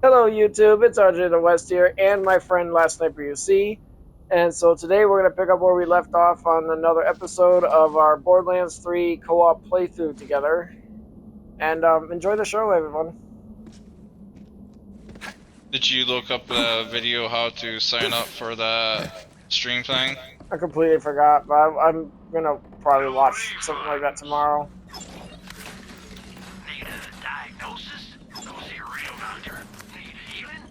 Hello YouTube, it's RJ the West here, and my friend Last Sniper UC. And so today we're going to pick up where we left off on another episode of our Borderlands 3 co-op playthrough together. And enjoy the show, everyone. Did you look up the video how to sign up for the stream thing? I completely forgot, but I'm going to probably watch something like that tomorrow. Need a diagnosis? Go see a real doctor. Need healing?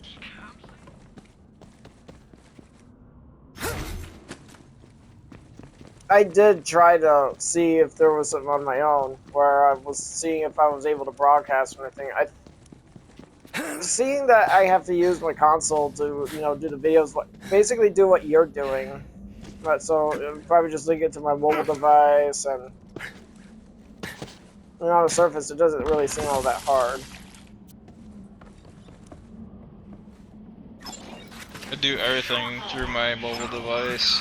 I did try to see if there was something on my own, where I was seeing if I was able to broadcast or anything. Seeing that I have to use my console to, do the videos, basically do what you're doing. But so probably just link it to my mobile device, and on the surface, it doesn't really seem all that hard. I do everything through my mobile device.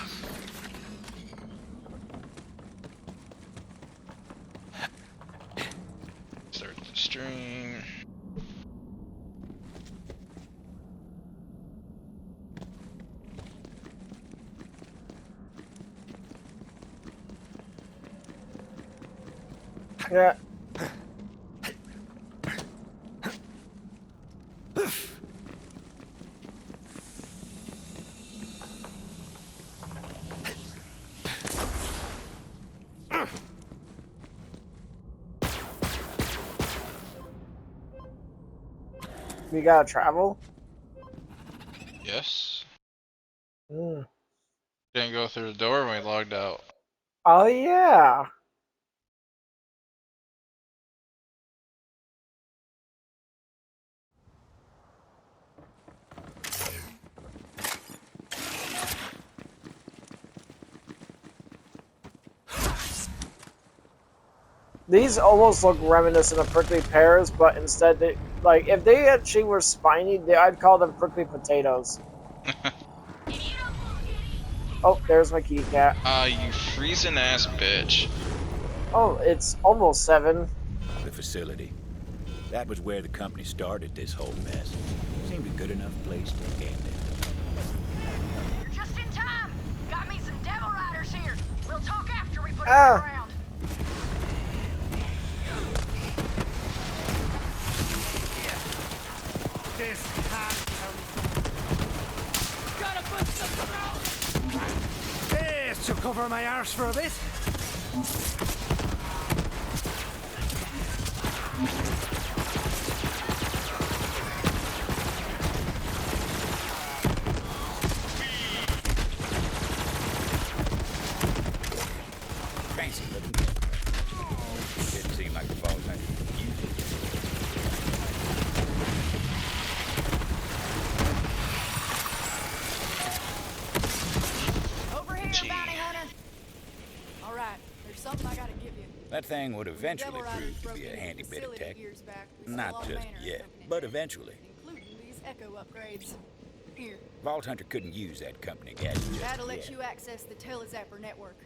Start the stream. Yeah. We gotta travel? Yes. Mm. Didn't go through the door when we logged out. Oh, yeah. These almost look reminiscent of prickly pears, but instead, if they actually were spiny, I'd call them prickly potatoes. Oh, there's my kitty cat. You freezing ass bitch. Oh, it's almost 7. The facility. That was where the company started this whole mess. Seemed a good enough place to end it. You're just in time. Got me some devil riders here. We'll talk after we put it on the ground. This can't Gotta put something out. This to cover my arse for a bit. Fancy looking. Didn't seem like the Vault Hunter could use it. Over here, bounty hunter. All right, there's something I gotta give you. That thing would eventually Devil Riders prove to broke be a into handy the bit of facility tech. years back to sell Not all just manner of yet, company but tech, eventually. including these echo upgrades. Here, Vault Hunter couldn't use that company gadget just that'll let yet. you access the Telezapper network.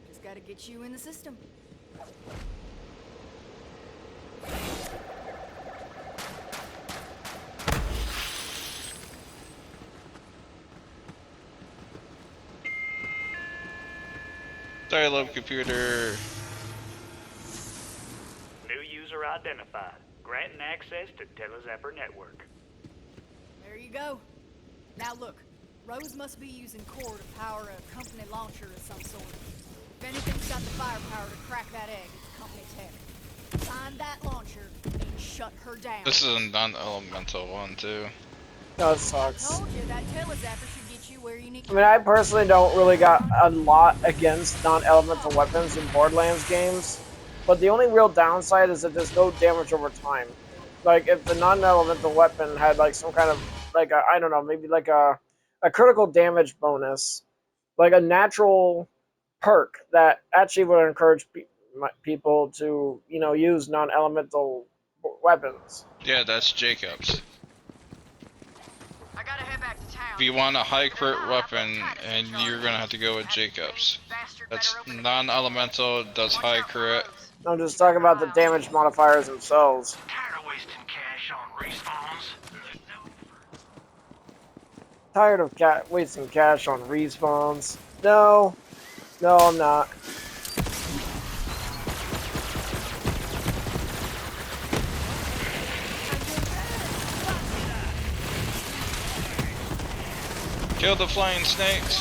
Just gotta get you in the system. Sorry, love computer. New user identified. Granting access to Telezapper network. There you go. Now look, Rose must be using core to power a company launcher of some sort. If anything's got the firepower to crack that egg, it's company tech. Find that launcher and shut her down. This is a non-elemental one too. That I sucks. told you that Telezapper should get you where you need to I mean, I personally don't really got a lot against non-elemental weapons in Borderlands games, but the only real downside is that there's no damage over time. Like, if the non-elemental weapon had, like, some kind of, like, I don't know, maybe like a critical damage bonus, like a natural perk that actually would encourage people to, use non-elemental weapons. Yeah, that's Jacob's. I gotta head back to town. If you want a high crit weapon, and you're gonna have to go with Jacob's. That's non-elemental, does high crit. I'm just talking about the damage modifiers themselves. Tired of wasting cash on respawns. Tired of wasting cash on respawns. No, no, I'm not. Kill the flying snakes.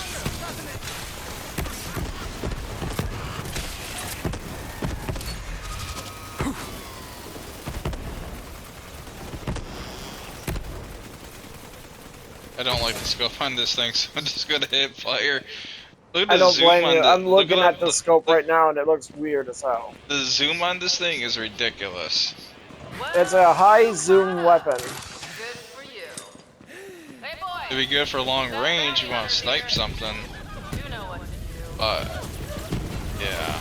I don't like the scope on this thing, so I'm just gonna hit fire. Look at I the don't zoom blame on you. the. I'm looking at the look, scope look, right now and it looks weird as hell. the zoom on this thing is ridiculous. It's a high zoom weapon. Good for you. Hey boy! It'd be good for long range. You want to snipe something, You know what to do. but yeah.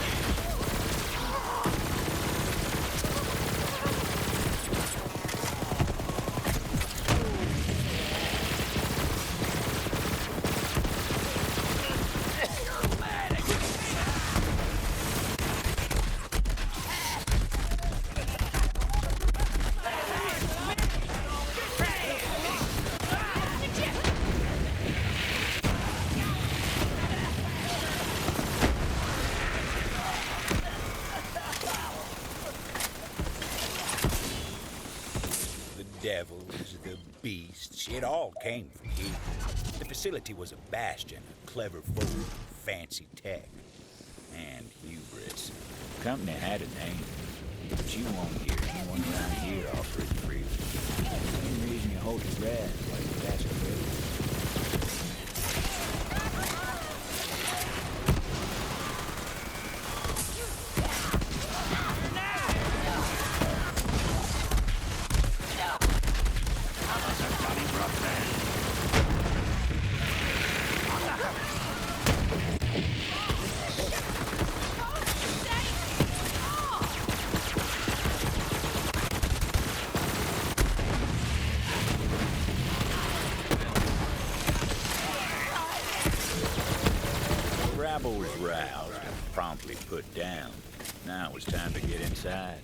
The devils, the beasts, it all came from here. The facility was a bastion of clever folk, fancy tech, and hubris. The company had a name, but you won't hear anyone around here offer it free. Same reason you hold your breath while you pass a race. The rabble was roused and promptly put down. Now it was time to get inside.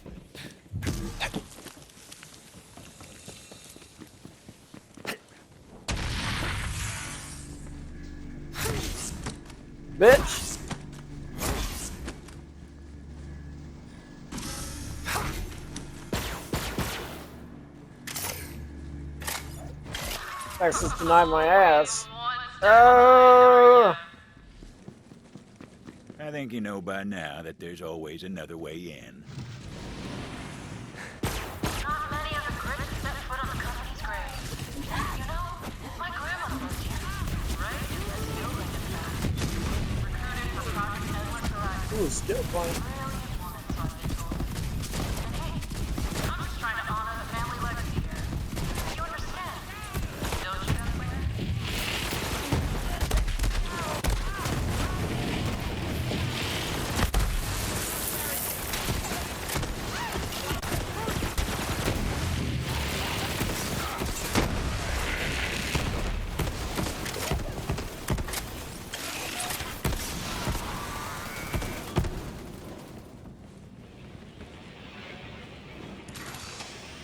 Bitch! Access denied my ass. Oh! I think you know by now that there's always another way in. Not many of the Grits set foot on the company's grave. You know, my grandma lived here, right? As the Oakland dispatch. Recruited for Project Endless Horizon. Ooh, still playing. Really important, so they told me. And hey, I'm just trying to honor the family legacy here. You understand? Don't you, Gunslinger?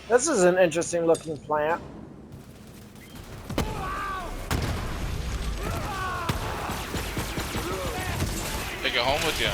This is an interesting looking plant. Take it home with you.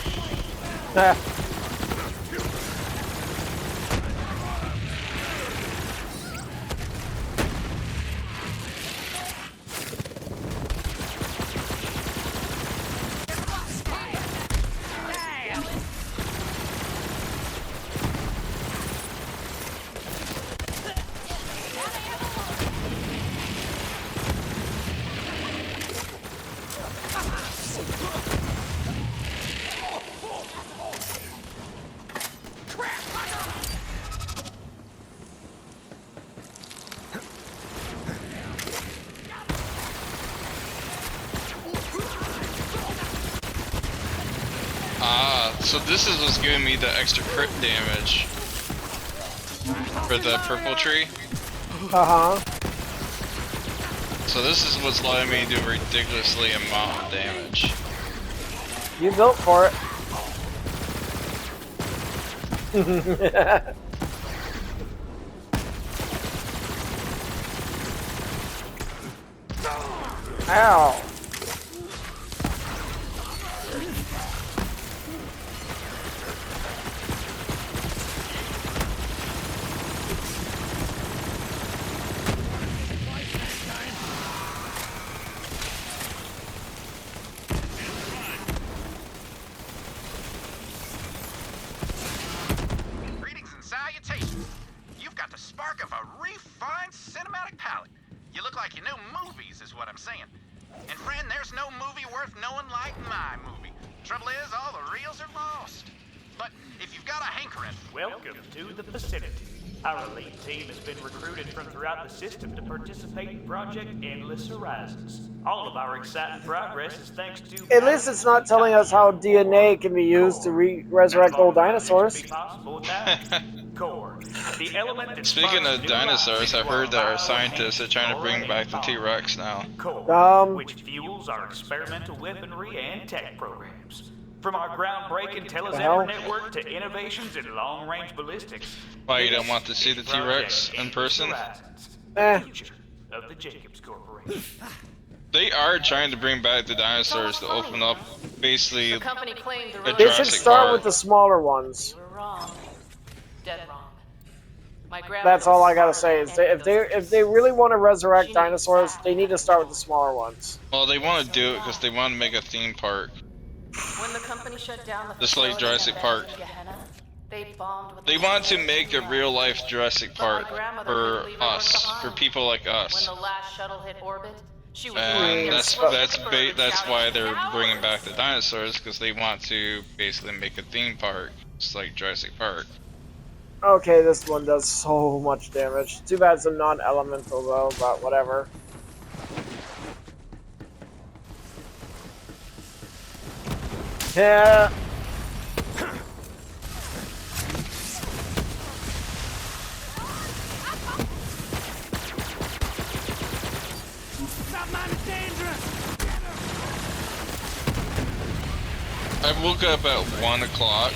Ah, So this is what's giving me the extra crit damage for the purple tree. uh-huh. So this is what's letting me do ridiculously amount of damage. You built for it. Ow. Greetings and salutations. You've got the spark of a refined cinematic palette. You look like you know movies, is what I'm saying. And friend, there's no movie worth knowing like my movie. Trouble is, all the reels are lost. But if you've got a hankering, Welcome to the vicinity. Our elite team has been recruited from throughout the system to participate in Project Endless Horizons. All of our exciting progress is thanks to... At least it's not telling us how DNA can be used to resurrect old dinosaurs. Core, the element that Speaking sparks of new dinosaurs, life I've heard that our into scientists are trying to bring back the T-Rex now. Core, which fuels our experimental weaponry and tech programs. From our groundbreaking hell? Telezapper network to innovations in long-range ballistics. Why, you don't this want to see is the T-Rex Project in Endless person? Horizons, Eh. the future of the Jacobs Corporation. They are trying to bring back the dinosaurs to open up basically The company claimed the a relic They should Jurassic start Park. with the smaller ones. You were wrong. Dead wrong. My grandma That's all I gotta was say. smarter Is than any if of they those if they really want to resurrect She knew dinosaurs, exactly they need to how start to with the smaller ones. Well, they want to do it because they want to make a theme park. When the company shut down the Just like facility Jurassic in Park. abandoned Gehenna, they bombed with They the want to most make a left. real-life Jurassic But my Park grandmother for couldn't leave her work us, for behind. people like When us. the last shuttle hit orbit, she was And right there that's flipping the bird and that's shouting, why they're bringing back "Cowards!" the dinosaurs, because they want to basically make a theme park, just like Jurassic Park. Okay, this one does so much damage. Too bad it's a non-elemental though, but whatever. Yeah. I woke up at 1 o'clock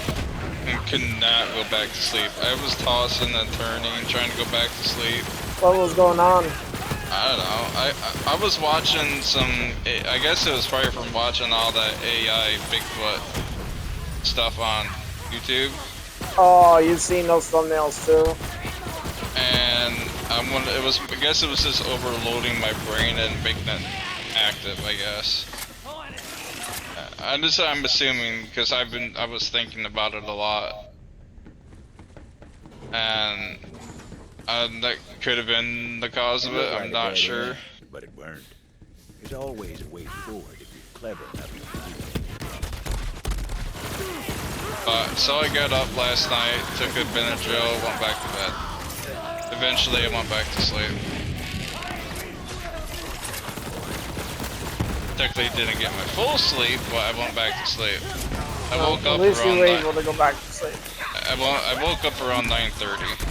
and could not go back to sleep. I was tossing and turning, trying to go back to sleep. What was going on? I don't know. I was watching some. I guess it was probably from watching all that AI Bigfoot stuff on YouTube. Oh, you've seen those thumbnails too. And I guess it was just overloading my brain and making it active, I guess. I'm assuming because I was thinking about it a lot, and that could have been the cause of it. I'm not sure. But it weren't. There's always a way forward if you're clever enough to do it. But so I got up last night, took a Benadryl, went back to bed. Eventually, I went back to sleep. Technically didn't get my full sleep, but I went back to sleep. I woke up At least you around were able to go back to sleep. I woke up around 9:30.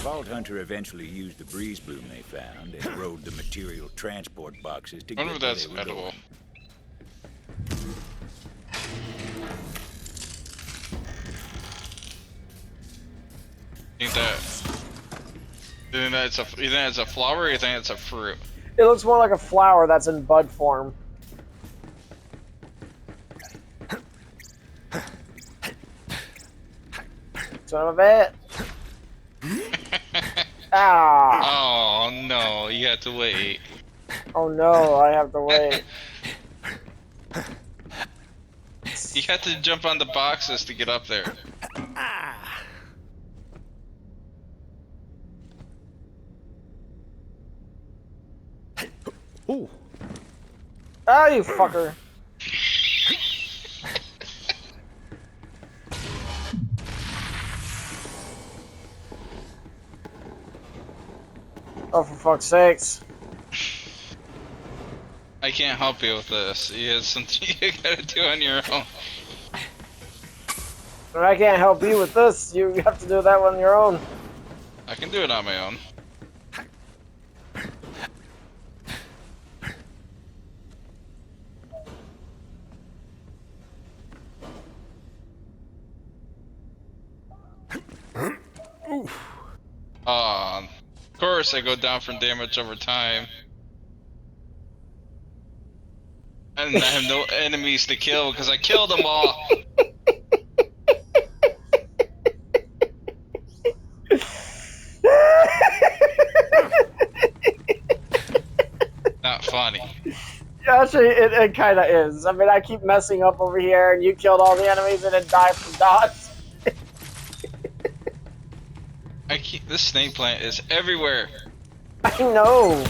Vault Hunter eventually used the breeze bloom they found and rode the material transport boxes to I wonder get if where that's they were edible. going. You think that's a flower or you think it's a fruit? It looks more like a flower that's in bud form. Son of a bitch. Ah. Oh no, you have to wait. Oh no, I have to wait. You have to jump on the boxes to get up there. Ooh. Ah, you fucker. Oh, for fuck's sakes. I can't help you with this. It's something you gotta do on your own. And I can't help you with this. You have to do that on your own. I can do it on my own. Of course I go down from damage over time. And I have no enemies to kill because I killed them all. Not funny. Actually, it kind of is. I mean, I keep messing up over here, and you killed all the enemies and then die from dots. This snake plant is everywhere. I know.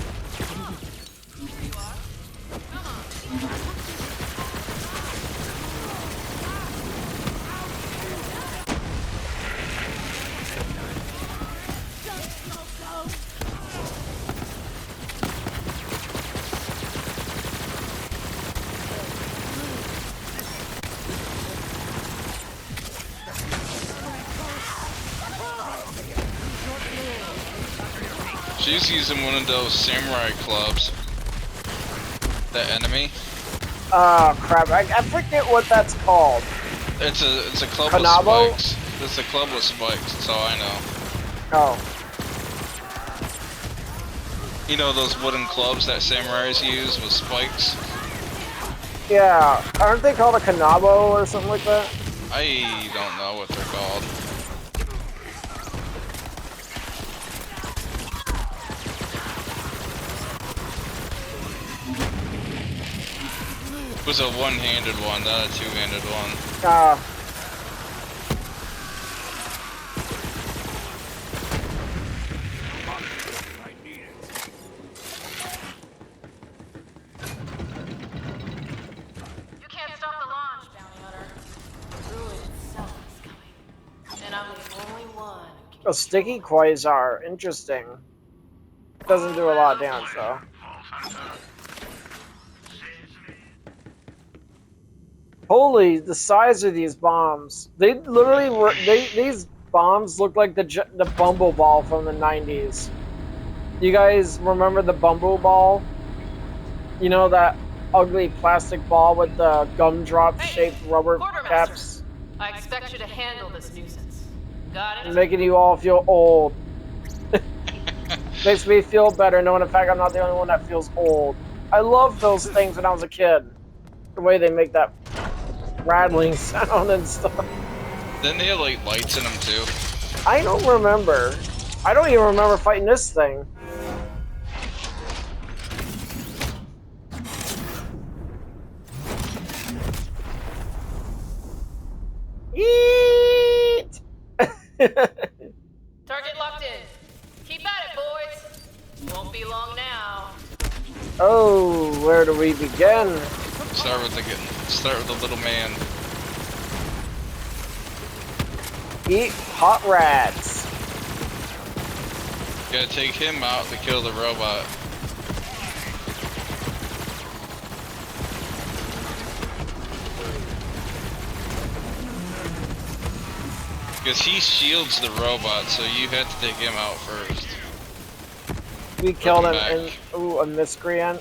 She's using one of those samurai clubs. That enemy. Oh crap! I forget what that's called. It's a club Kanabo? with spikes. It's a club with spikes. That's all I know. Oh. You know those wooden clubs that samurais use with spikes? Yeah. Aren't they called a kanabo or something like that? I don't know what they're called. It was a one-handed one, not a two-handed one. You can't stop the launch, bounty hunter. Ruin itself is coming. And I'm the only one who can... A sticky quasar. Interesting. Doesn't do a lot of damage though. Holy, the size of these bombs. They literally were, these bombs look like the Bumble Ball from the 90s. You guys remember the Bumble Ball? You know that ugly plastic ball with the gumdrop shaped rubber caps? I expect you to handle this nuisance. Got it? Making you all feel old. Makes me feel better knowing the fact I'm not the only one that feels old. I loved those things when I was a kid. The way they make that rattling sound and stuff. Didn't they have like lights in them too? I don't remember. I don't even remember fighting this thing. Eat! Target locked in. Keep at it, boys. Won't be long now. Oh, where do we begin? Start with the little man. Eat hot rats. Gotta take him out to kill the robot. Because he shields the robot, so you have to take him out first. We killed him and ooh, a miscreant.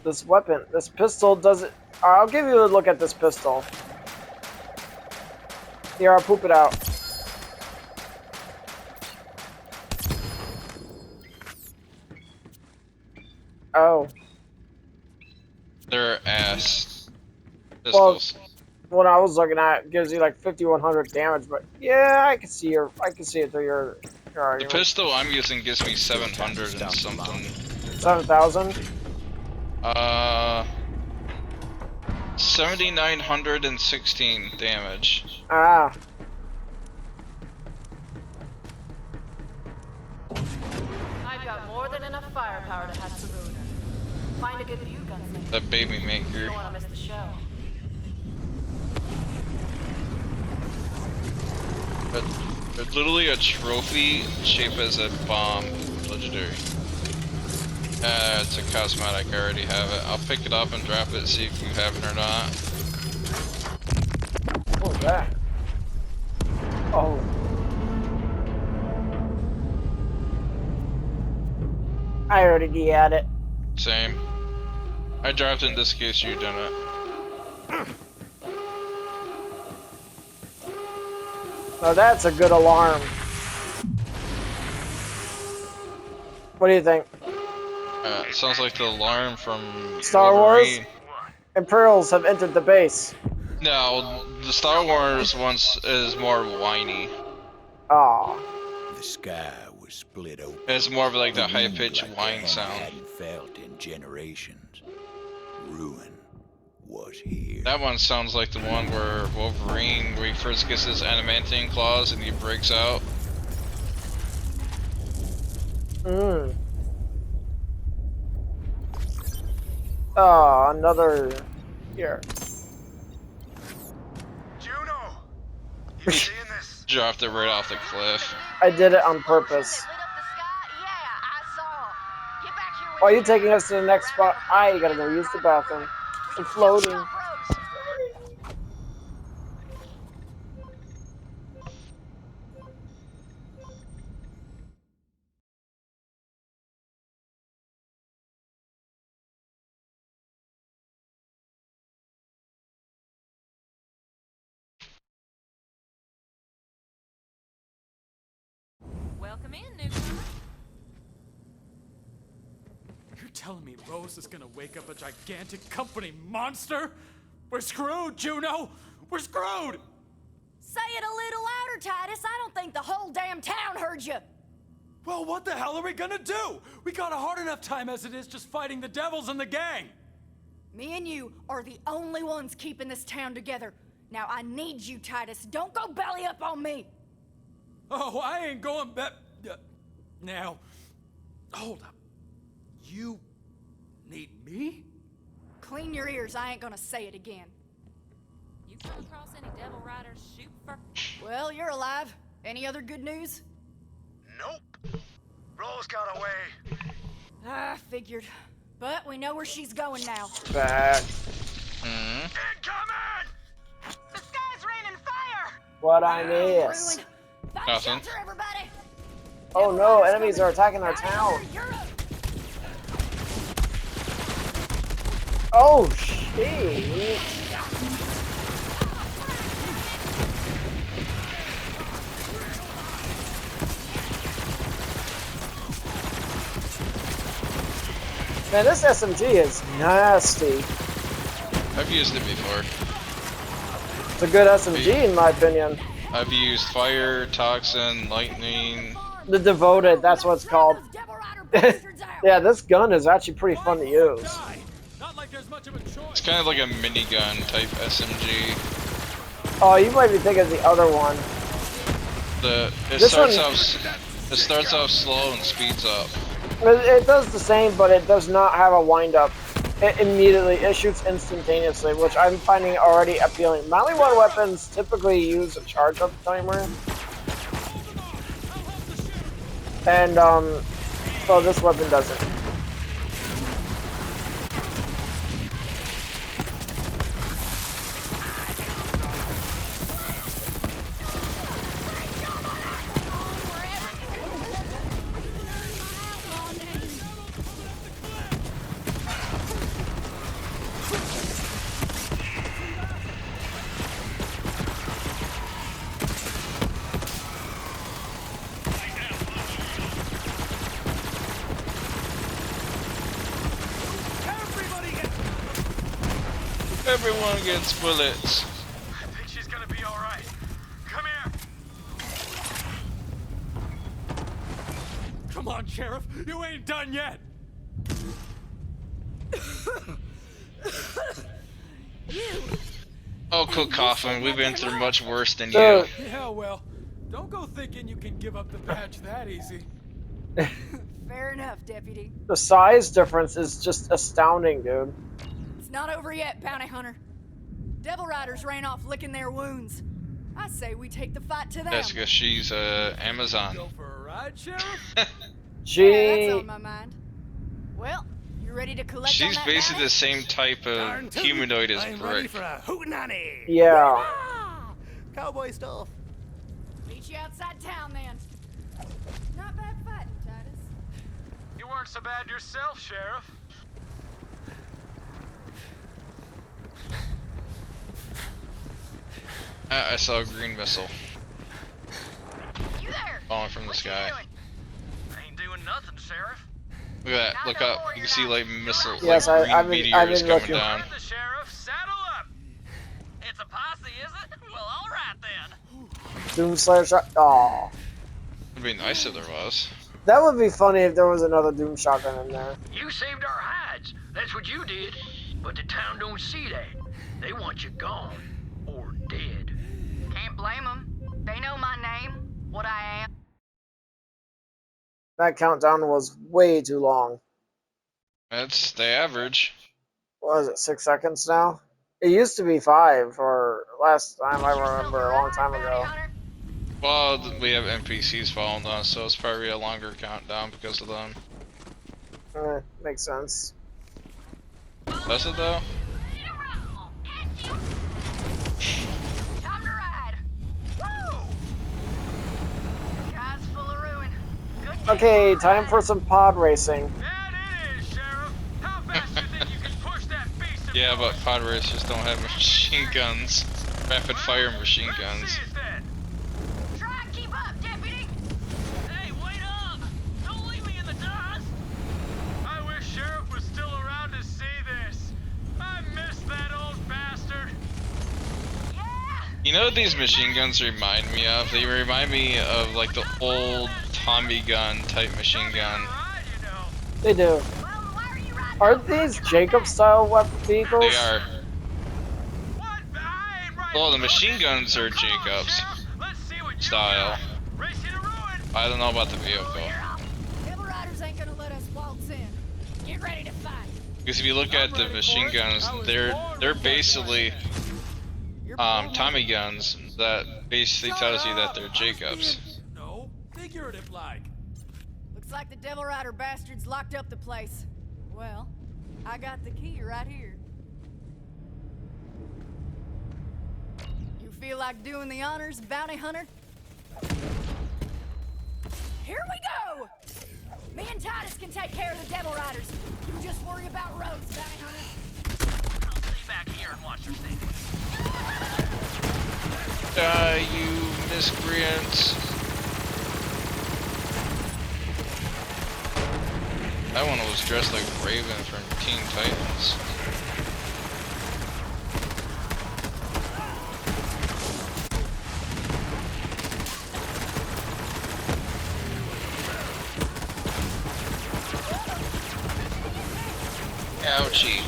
This weapon, this pistol doesn't. I'll give you a look at this pistol. Here, I'll poop it out. Oh. They're ass pistols. Well, what I was looking at gives you like 5,100 damage, but yeah, I can see it through your The argument. pistol I'm using gives me 700 and something. 7,000. 7,916 damage. Ah. I've got more than enough firepower to have Saruda. Find a good view, gunslinger. That baby You maker. don't want to miss the show. But literally a trophy shaped as a bomb. legendary. It's a cosmetic, I already have it. I'll pick it up and drop it, see if you have it or not. What was that? Oh. I already had it. Same. I dropped it in this case you didn't. Now that's a good alarm. What do you think? It sounds like the alarm from Star Wars? Wolverine. Imperials have entered the base. No, the Star Wars one is more whiny. Aw. The sky was split open. It's more of like the The wind high-pitched like the whine hand sound. hadn't felt in generations. Ruin was here. That one sounds like the one where Wolverine, where he first gets his adamantine claws and he breaks out. Mmm. Oh, another. Here. Juno! You seeing this? Dropped it right off the cliff. I did it on purpose. Why are you taking us to the next spot? I gotta go use the bathroom. I'm floating. Welcome in, newcomer. You're telling me Rose is gonna wake up a gigantic company monster? We're screwed, Juno! We're screwed! Say it a little louder, Titus. I don't think the whole damn town heard you. Well, what the hell are we gonna do? We got a hard enough time as it is just fighting the devils and the gang. Me and you are the only ones keeping this town together. Now I need you, Titus. Don't go belly up on me. Oh, I ain't going back. Now, hold up. You need me? Clean your ears. I ain't gonna say it again. You come across any devil riders shoot for? Well, you're alive. Any other good news? Nope. Rose got away. I figured. But we know where she's going now. Back. Incoming! The sky's raining fire! What I miss. Ruin. Find Nothing. shelter, everybody. Oh no, enemies are attacking our town. Oh shit. Man, this SMG is nasty. I've used it before. It's a good SMG in my opinion. I've used fire, toxin, lightning. The Devoted, that's what it's called. Yeah, this gun is actually pretty fun to use. Not like there's much of a choice. It's kind of like a minigun type SMG. Oh, you might be thinking of the other one. It This starts one- off. It starts off slow and speeds up. It does the same, but it does not have a wind-up. It shoots instantaneously, which I'm finding already appealing. Melee one weapons typically use a charge-up timer. And, so this weapon doesn't. Everyone gets bullets. I think she's gonna be alright. Come here. Come on, Sheriff. You ain't done yet. Oh, Cook Coffin, we've been through much worse than So- you. Yeah, well, don't go thinking you can give up the badge that easy. Fair enough, Deputy. The size difference is just astounding, dude. It's not over yet, Bounty Hunter. Devil Riders ran off licking their wounds. I say we take the fight to them. That's because she's Amazon. Go for a ride, Sheriff? Yeah, that's She, on my mind. Well, you ready to collect on She's that basically bounty? the same type Darn of tootin', humanoid as I'm ready Brick. for a hootenanny. yeah. Cowboy stuff. Meet you outside town then. Not bad fighting, Titus. You weren't so bad yourself, Sheriff. I saw a green missile You there? falling from the What you sky. doing? I ain't doing nothing, Sheriff. Look at that, look up. You can see like missile, Yes, like I've green been meteors coming looking. down. The sheriff, saddle up. It's a posse, is it? Well, all right then. Doomslayer shot. Aw. It'd be nice if there was. That would be funny if there was another Doom shotgun in there. You saved our hides. That's what you did. But the town don't see that. They want you gone. Or dead. Can't blame them. They know my name, what I am. That countdown was way too long. That's the average. What was it, 6 seconds now? It used to be 5, or last time I remember, a long time ago. Well, we have NPCs following us, so it's probably a longer countdown because of them. Makes sense. Does it though? Time to ride. Woo! Guy's full of ruin. Good Okay, time for some pod racing. That it is, Sheriff. How fast you think you can push that beast? Yeah, but pod racers don't have machine guns. Rapid fire machine guns. Try and keep up, deputy. Hey, wait up! Don't leave me in the dust! I wish Sheriff was still around to see this. I miss that old bastard. Yeah. You know what these machine guns remind me of? They remind me of like the old Tommy gun type machine gun. Right, you know. They do. Well, why are you riding? Aren't these Jacob-style weapon vehicles? They are. What? I ain't right. Well, the machine guns are Come on, Jacobs Sheriff. Let's see what you style. got. Race you to ruin. I don't know about the vehicle. Devil Riders ain't gonna let us waltz in. Get ready to fight. Because if you look at the machine guns, they're basically Tommy guns that basically tells you that they're Jacobs. No, figurative like. Looks like the Devil Rider bastards locked up the place. Well, I got the key right here. You feel like doing the honors, bounty hunter? Here we go! Me and Titus can take care of the Devil Riders. You just worry about roads, bounty hunter. I'll stay back here and watch your thing. Die, you miscreants. That one was dressed like Raven from Teen Titans. Ouchie.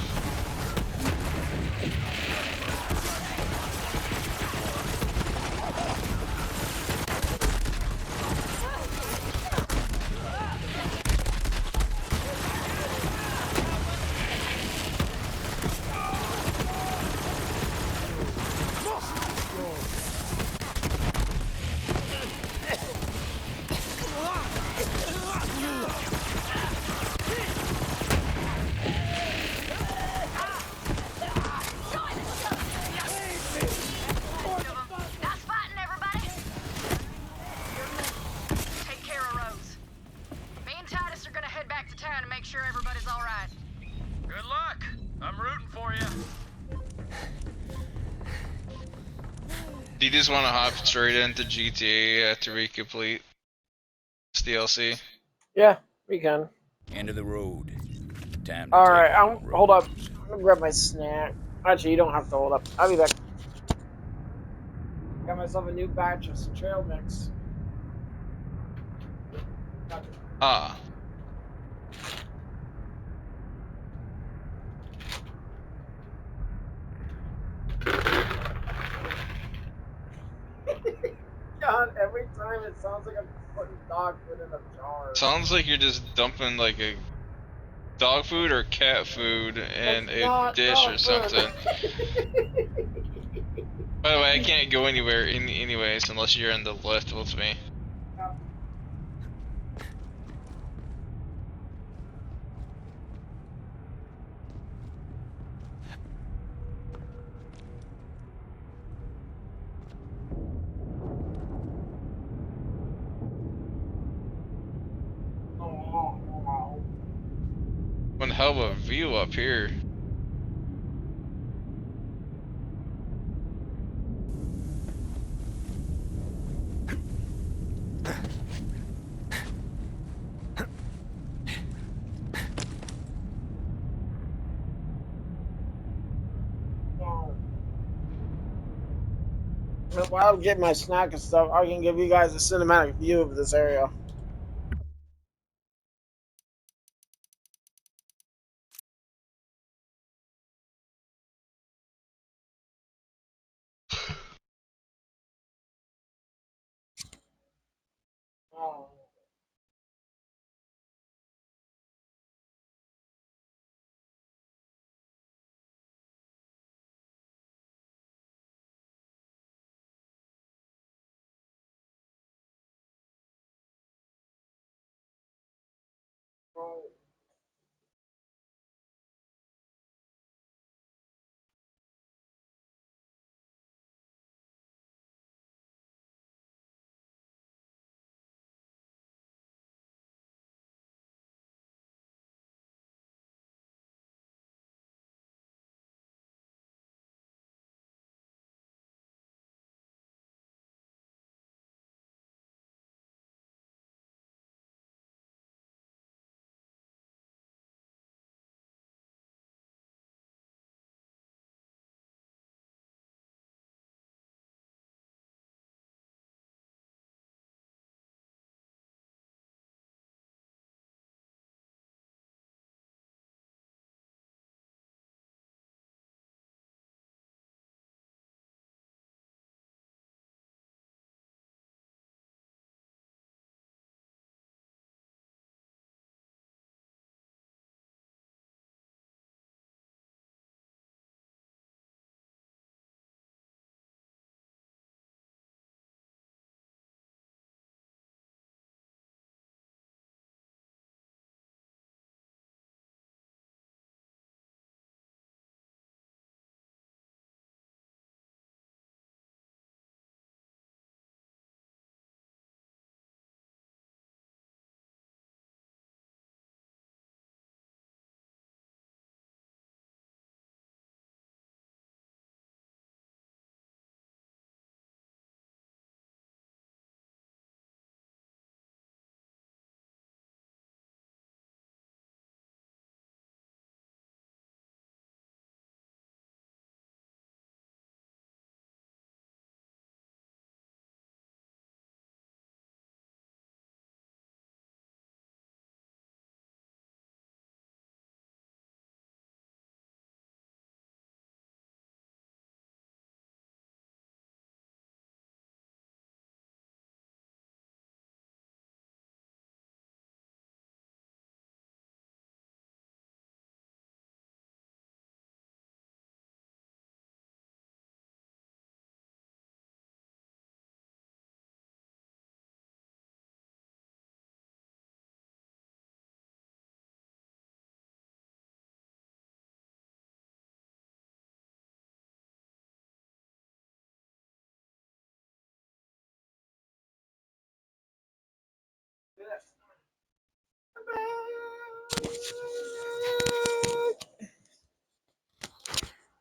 Nice fighting, everybody! Take care of Rose. Me and Titus are gonna head back to town to make sure everybody's alright. Good luck. I'm rooting for you. Do you just want to hop straight into GTA after we complete this DLC? Yeah, we can. End of the road. Time to Alright, take on hold up. Rose. I'm gonna grab my snack. Actually, you don't have to hold up. I'll be back. Got myself a new batch of trail mix. Ah. God, every time it sounds like I'm putting dog food in a jar. Sounds like you're just dumping like a dog food or cat food in It's a not dish dog or food. something. By the way, I can't go anywhere anyways unless you're in the lift with me. hell of a view up here. While I'm getting my snack and stuff, I can give you guys a cinematic view of this area. Oh.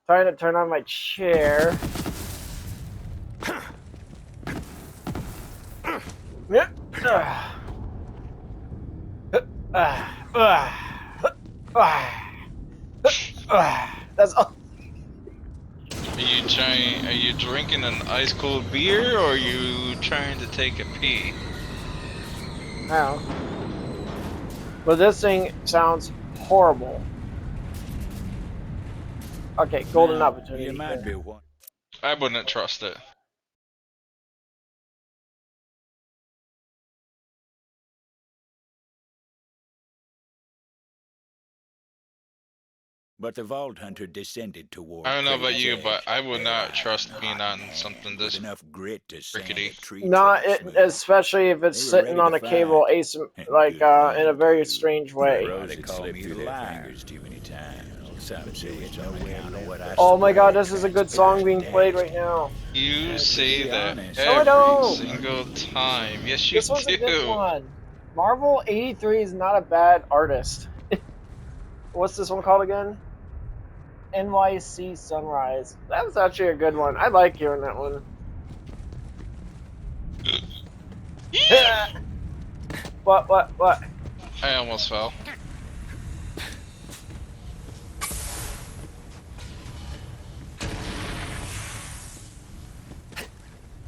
Trying to turn on my chair. Yeah. That's all. Are you drinking an ice cold beer or are you trying to take a pee? Wow. But this thing sounds horrible. Okay, golden Now, opportunity. you might here. be one. I wouldn't trust it. But the Vault Hunter descended toward I don't know about Crater's you, Edge, but I would their not iron trust being hot in on something hand, this with enough grit to sand rickety. a tree Not trunk it, smooth. especially if it's They were sitting ready on to a cable, fight. like Good for in a them, very too. strange way. Rose had slipped through their fingers too many times. Some say it's on account of what I Oh my god, swear this is a good song being played right now. You To say be that honest, No, I every don't. single time. Yes, you This one's a good do. one. Marvel 83 is not a bad artist. What's this one called again? NYC Sunrise. That was actually a good one. I like hearing that one. What? I almost fell.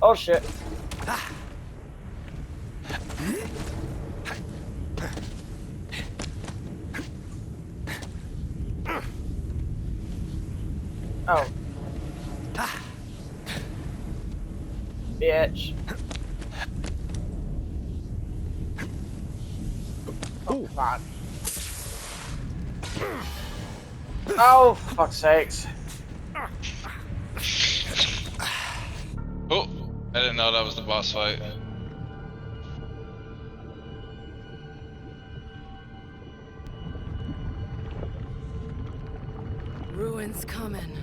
Oh shit. Oh. Bitch. Oh, God. Oh, for fuck's sakes. Oh, I didn't know that was the boss fight. Ruin's coming.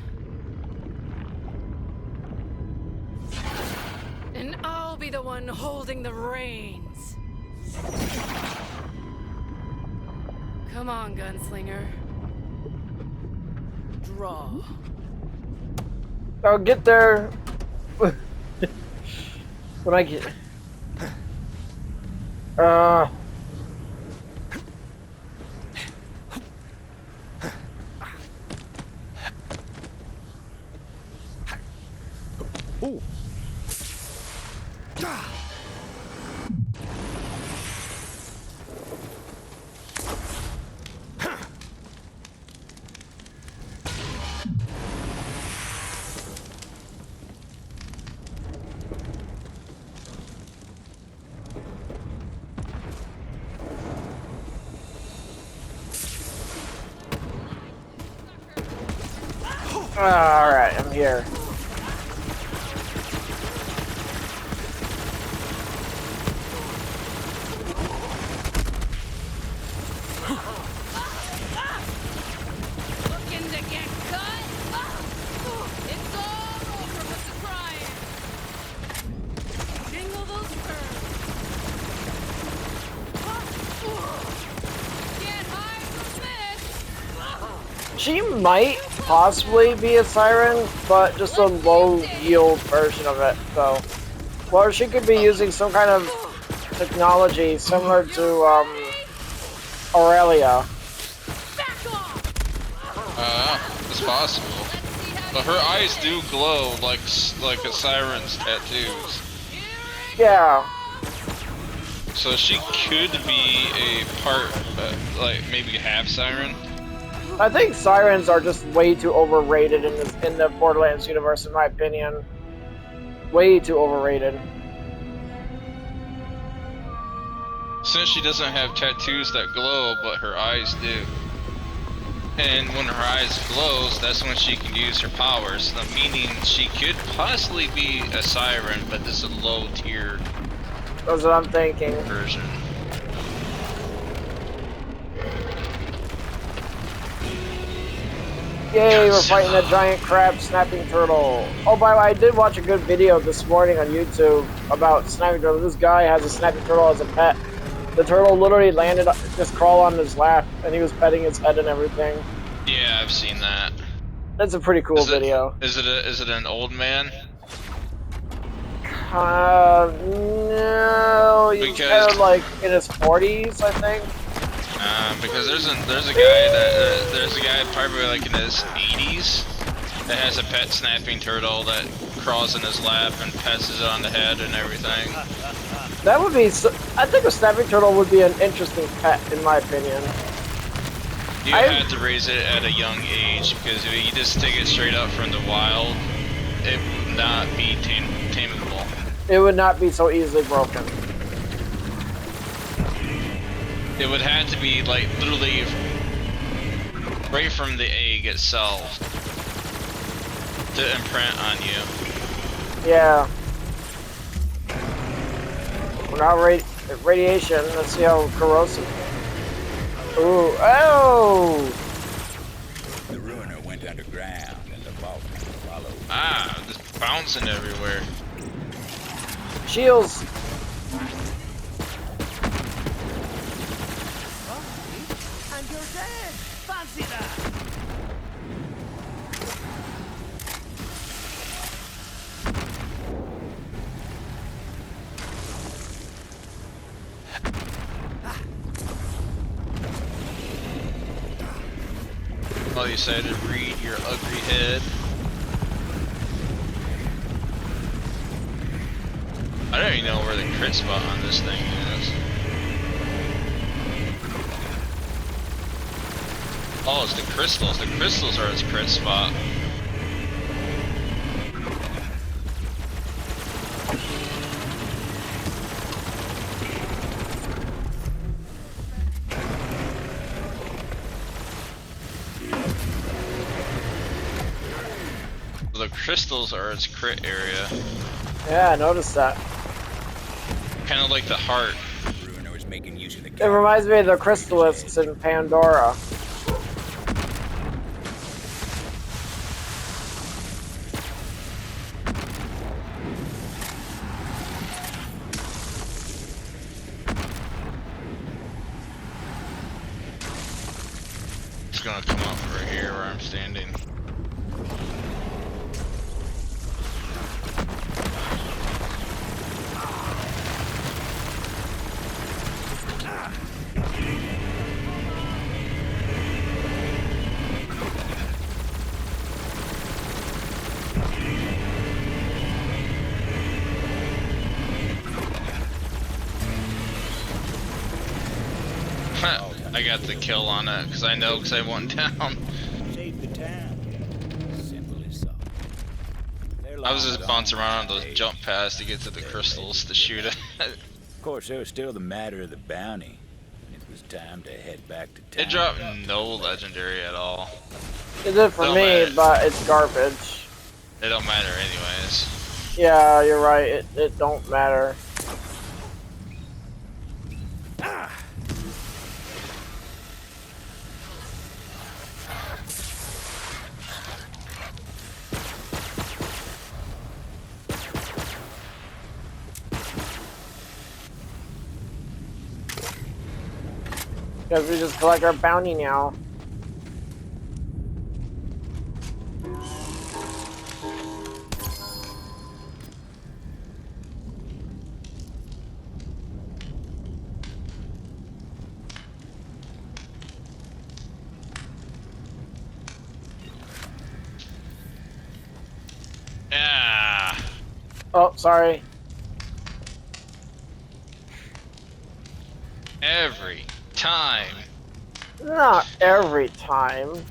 And I'll be the one holding the reins. Come on, gunslinger. Draw. I'll get there when I get. Ooh. Alright, I'm here. Looking to get cut? It's all over with the crying. Jingle those curves. Get high from this. She might possibly be a siren, but just a low yield version of it, though. Well, she could be using some kind of technology similar to Aurelia. It's possible. But her eyes do glow like a siren's tattoos. Yeah. So she could be a part, like maybe half siren. I think sirens are just way too overrated in the Borderlands universe, in my opinion. Way too overrated. Since she doesn't have tattoos that glow, but her eyes do. And when her eyes glows, that's when she can use her powers. Meaning she could possibly be a siren, but this is a low tier That's what I'm thinking. version. Yay, we're fighting a giant crab snapping turtle. Oh, by the way, I did watch a good video this morning on YouTube about snapping turtle. This guy has a snapping turtle as a pet. The turtle literally landed, just crawled on his lap, and he was petting its head and everything. Yeah, I've seen that. That's a pretty cool video. Is it an old man? No, he's kind of like in his 40s, I think. Because there's a guy probably like in his 80s that has a pet snapping turtle that crawls in his lap and passes it on the head and everything. That would be. I think a snapping turtle would be an interesting pet, in my opinion. You have to raise it at a young age because if you just take it straight up from the wild, it would not be tameable. It would not be so easily broken. It would have to be like literally right from the egg itself to imprint on you. Yeah. We're not radiation. Let's see how corrosive. Ooh, oh! The ruiner went underground and the volcano followed. Ah, just bouncing everywhere. Shields. And you're dead. Fancy that! Well, you said to read your ugly head. I don't even know where the crit spot on this thing is. Oh, it's the crystals. The crystals are its crit spot. The crystals are its crit area. Yeah, I noticed that. Kind of like the heart. Bruno is making use of the It reminds me of the crystalisks in Pandora. It's gonna come up right here where I'm standing. I got the kill on it because I went down. Save the town. Simple as so. I was just bouncing around on those jump pads to get to the crystals to shoot it. Of course, there was still the matter of the bounty. It was time to head back to town. It dropped no legendary at all. It did for Don't me, matter. but it's garbage. It don't matter anyways. Yeah, you're right. It don't matter. Because we just collect our bounty now. Yeah. Oh, sorry. Every time. Not every time.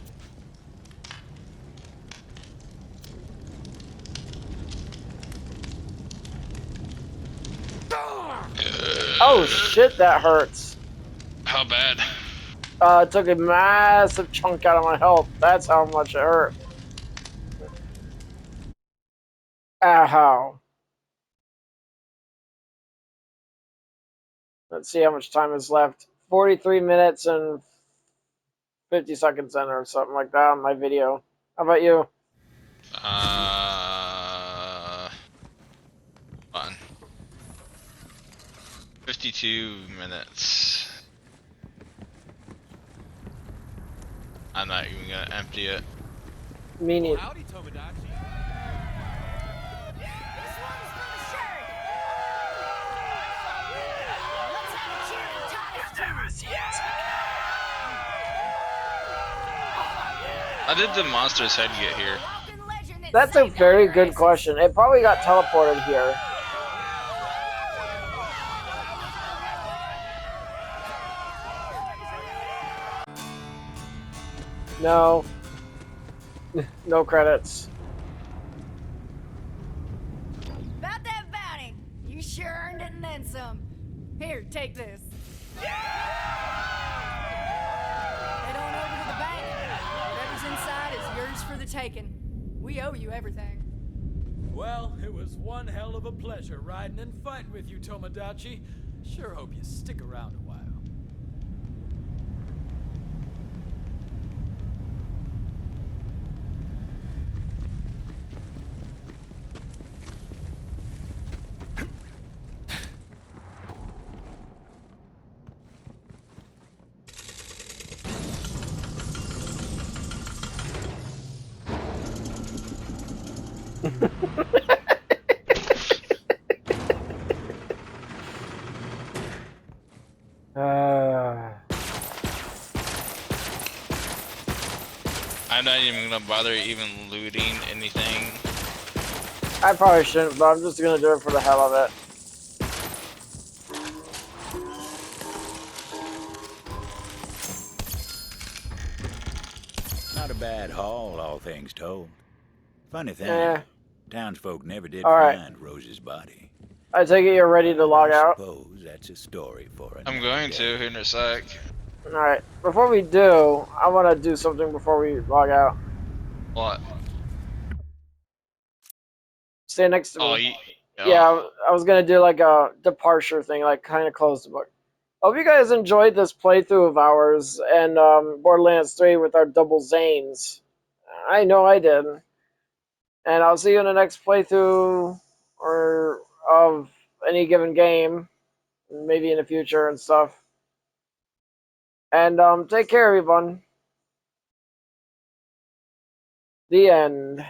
Oh shit, that hurts. How bad? It took a massive chunk out of my health. That's how much it hurt. Ow. Let's see how much time is left. 43 minutes and 50 seconds in or something like that on my video. How about you? Fun. 52 minutes. I'm not even gonna empty it. Me neither. Howdy, Tomodachi. This one's for the shirt. Let's have a cheer for Titus. How did the monster's head get here? Walking legend that That's a saved very our good asses. question. It probably got teleported here. No. No credits. About that bounty. You sure earned it and then some. Here, take this. Head on over to the bank. Whatever's inside is yours for the taking. We owe you everything. Well, it was one hell of a pleasure riding and fighting with you, Tomodachi. Sure hope you stick around a while. Uh, I'm not even gonna bother even looting anything. I probably shouldn't, but I'm just gonna do it for the hell of it. Not a bad haul, all things told. Funny thing, Eh. townsfolk never did Alright. find Rose's body. I take it you're ready to log I out. suppose that's a story for another I'm going day. to here in a sec. Alright. Before we do, I want to do something before we log out. What? Stay next to Oh, me. oh. Yeah, I was gonna do like a departure thing, like kind of close the book. Hope you guys enjoyed this playthrough of ours and Borderlands 3 with our double Zanes. I know I did. And I'll see you in the next playthrough or of any given game, maybe in the future and stuff. And take care, everyone. The end.